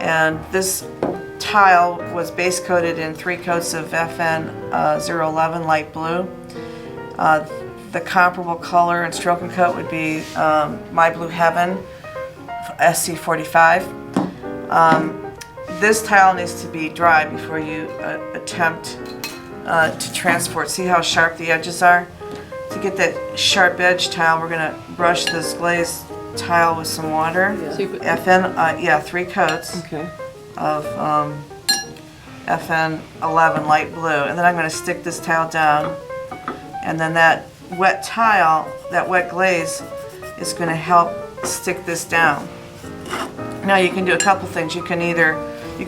And this tile was base coated in 3 coats of FN 011 light blue. The comparable color and stroke and coat would be My Blue Heaven SC45. This tile needs to be dry before you attempt to transfer it. See how sharp the edges are? To get that sharp edge tile, we're going to brush this glazed tile with some water. Yeah. FN, 3 coats of FN 11 light blue. And then I'm going to stick this tile down. And then that wet tile, that wet glaze, is going to help stick this down. Now you can do a couple things. You can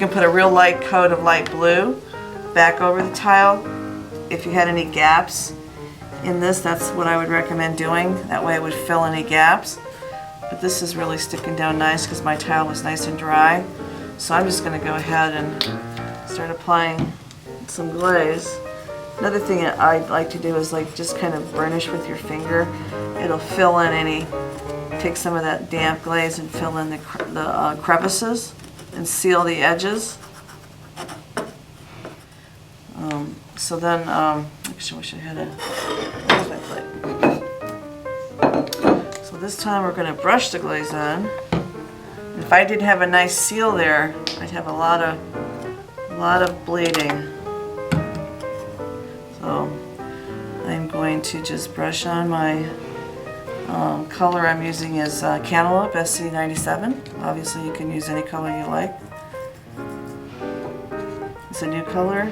put a real light coat of light blue back over the tile. If you had any gaps in this, that's what I would recommend doing. That way it would fill any gaps. But this is really sticking down nice because my tile was nice and dry. So I'm just going to go ahead and start applying some glaze. Another thing that I'd like to do is just kind of burnish with your finger. It'll fill in take some of that damp glaze and fill in the crevices and seal the edges. So then, actually I wish I had where's my plate? So this time we're going to brush the glaze on. If I didn't have a nice seal there, I'd have a lot of bleeding. So I'm going to just brush on my color I'm using is Cant-Elope SC97. Obviously you can use any color you like. It's a new color.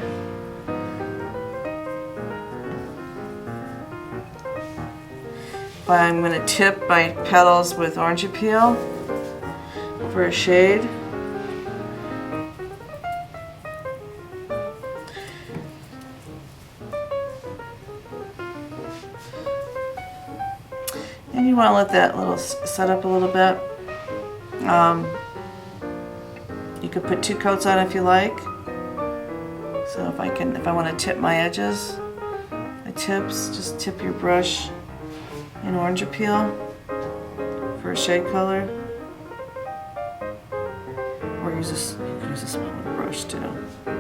I'm going to tip my petals with orange peel for a shade. And you want to let that set up a little bit. You could put 2 coats on if you like. So if I want to tip my edges, my tips, just tip your brush in orange peel for a shade color. Or you can use a smaller brush too. So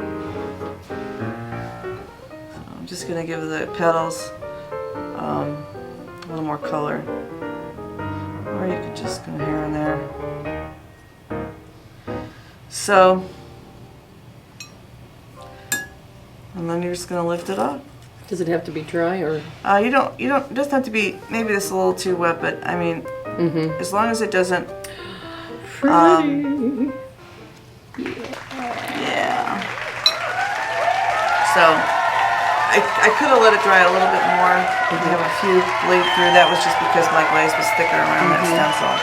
I'm just going to give the petals a little more color. Or you could just go here and there. So, and then you're just going to lift it up. Does it have to be dry or? You don't, it doesn't have to be, maybe this is a little too wet, but I mean, as long as it doesn't, yeah. So, I could have let it dry a little bit more. We have a few bleed through. That was just because my glaze was thicker around that stencil.